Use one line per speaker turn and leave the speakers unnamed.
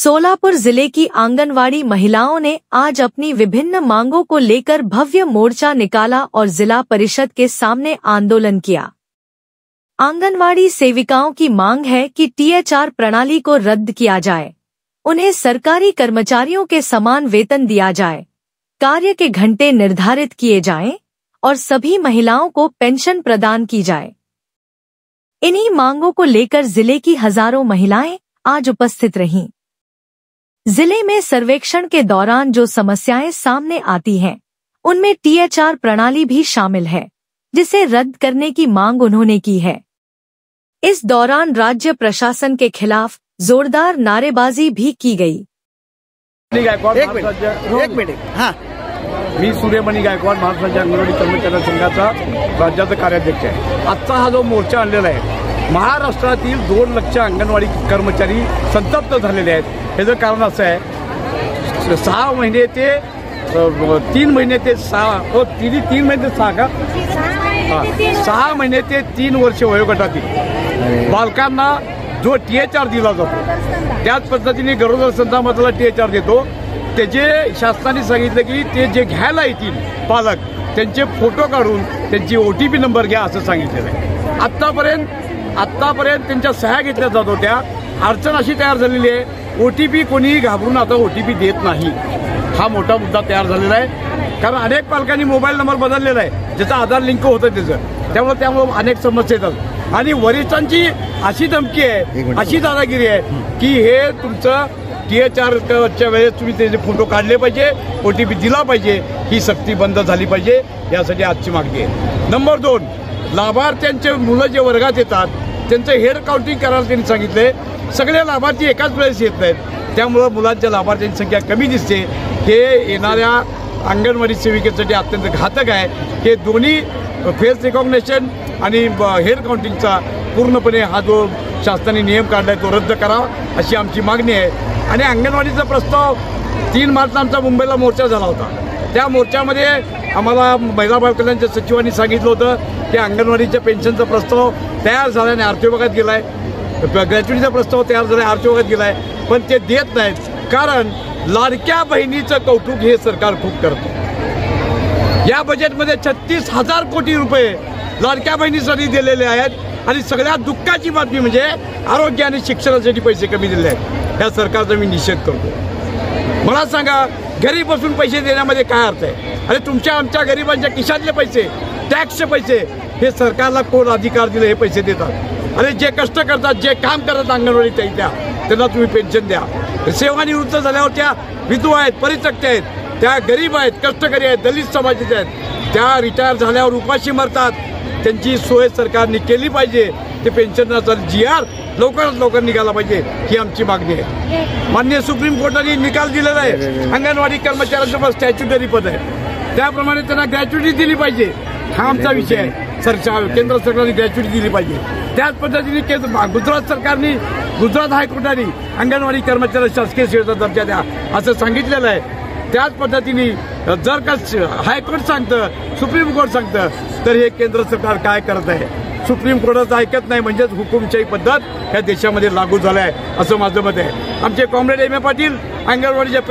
सोलापुर जिले की आंगनवाड़ी महिलाओं ने आज अपनी विभिन्न मांगों को लेकर भव्य मोर्चा निकाला और जिला परिषद के सामने आंदोलन किया। आंगनवाड़ी सेविकाओं की मांग है कि THR प्रणाली को रद्द किया जाए, उन्हें सरकारी कर्मचारियों के समान वेतन दिया जाए, कार्य के घंटे निर्धारित किए जाएं और सभी महिलाओं को पेंशन प्रदान की जाए। इन्हीं मांगों को लेकर जिले की हजारों महिलाएं आज उपस्थित रहीं। जिले में सर्वेक्षण के दौरान जो समस्याएं सामने आती हैं, उनमें THR प्रणाली भी शामिल है, जिसे रद्द करने की मांग उन्होंने की है। इस दौरान राज्य प्रशासन के खिलाफ जोरदार नारेबाजी भी की गई।
एक मिनिट हाँ, मी सूर्यमणी गायकवाड महाराष्ट्र अंगणवाडी कर्मचारी संघाचा राज्याचा कार्याध्यक्ष आहे। आजचा हा जो मोर्चा आणलेला आहे, महाराष्ट्रातील 2 लाख अंगणवाडी कर्मचारी संतप्त झालेले आहेत। याचं कारण असं आहे, 6 महिने ते 3 महिने ते 6 3 महिने ते 6 का 6 महिने ते 3 वर्ष वयोगटातील बालकांना जो THR दिला जातो, त्याच पद्धतीने गरोदर संतामाताला THR देतो। त्याचे शासनाने सांगितलं की ते जे घ्यायला येतील पालक, त्यांचे फोटो काढून त्यांची OTP नंबर घ्या असं सांगितलेलं आहे। आत्तापर्यंत त्यांच्या सह्या घेतल्या जात होत्या। अडचण अशी तयार झालेली आहे, OTP कोणी घाबरून आता OTP देत नाही। हा मोठा मुद्दा तयार झालेला आहे, कारण अनेक पालकांनी मोबाईल नंबर बदललेला आहे, ज्याचा आधार लिंक होतं त्याचं, त्यामुळे अनेक समस्या येतात। आणि वरिष्ठांची अशी धमकी आहे, अशी दादागिरी आहे की हे तुमचं THRच्या वेळेस तुम्ही त्याचे फोटो काढले पाहिजे, OTP दिला पाहिजे, ही सक्ती बंद झाली पाहिजे, यासाठी आजची मागणी आहे। नंबर 2, लाभार्थ्यांचे मुलं जे वर्गात येतात त्यांचं हेड काउंटिंग करायला त्यांनी सांगितले। सगळे लाभार्थी एकाच वेळेस येत नाहीत, त्यामुळे मुलांच्या लाभार्थ्यांची संख्या कमी दिसते। हे येणाऱ्या अंगणवाडी सेविकेसाठी अत्यंत घातक आहे। हे दोन्ही फेस रिकॉग्निशन आणि हेड काउंटिंगचा पूर्णपणे हा जो शासनाने नियम काढलाय तो रद्द करावा, अशी आमची मागणी आहे। आणि अंगणवाडीचा प्रस्ताव 3 मार्चला आमचा मुंबईला मोर्चा झाला होता। त्या मोर्चामध्ये आम्हाला महिला बाल कल्याणच्या सचिवांनी सांगितलं होतं की अंगणवाडीच्या पेन्शनचा प्रस्ताव तयार झाल्याने आरटीओ विभागात गेलाय, ग्रॅच्युटीचा प्रस्ताव तयार झाला आरटीओ विभागात गेलाय, पण ते देत नाहीत, कारण लाडक्या बहिणीचं कौतुक हे सरकार खूप करतं। या बजेटमध्ये 36,000 कोटी रुपये लाडक्या बहिणीसाठी दिलेले आहेत। आणि सगळ्यात दुःखाची बातमी म्हणजे आरोग्य आणि शिक्षणासाठी पैसे कमी दिले आहेत। या सरकारचा मी निषेध करतो। मला सांगा, घरी बसून पैसे देण्यामध्ये काय अर्थ आहे? अरे तुमच्या आमच्या गरिबांच्या खिशातले पैसे, टॅक्सचे पैसे, हे सरकारला कोण अधिकार दिले हे पैसे देतात? अरे जे कष्ट करतात, जे काम करतात अंगणवाडीत त्यांना तुम्ही पेन्शन द्या। सेवानिवृत्त झाल्यावर त्या विधवा आहेत, परित्यक्त आहेत, त्या गरीब आहेत, कष्टकरी आहेत, दलित समाजाचे आहेत, त्या रिटायर झाल्यावर उपाशी मरतात, त्यांची सोय सरकारने केली पाहिजे। ते पेन्शनचा GR लवकरात लवकर निघाला पाहिजे, ही आमची मागणी आहे। माननीय सुप्रीम कोर्टाने निकाल दिलेला आहे, अंगणवाडी कर्मचाऱ्यांचं स्टॅच्युटरी पद आहे, त्याप्रमाणे त्यांना ग्रॅच्युटी दिली पाहिजे, हा आमचा विषय आहे। केंद्र सरकारने ग्रॅच्युटी दिली पाहिजे। त्याच पद्धतीने गुजरात सरकारने, गुजरात हायकोर्टाने अंगणवाडी कर्मचाऱ्यांना शासकीय सेवेचा दर्जा द्या असं सांगितलेलं आहे। त्याच पद्धतीने जर का हायकोर्ट सांगतं, सुप्रीम कोर्ट सांगतं, तर हे केंद्र सरकार काय करत आहे? सुप्रीम कोर्टाचं ऐकत नाही, म्हणजेच हुकुमशाही पद्धत ह्या देशामध्ये लागू झाली आहे असं माझं मत आहे। आमचे कॉम्रेड M.A. पाटील अंगणवाडीच्या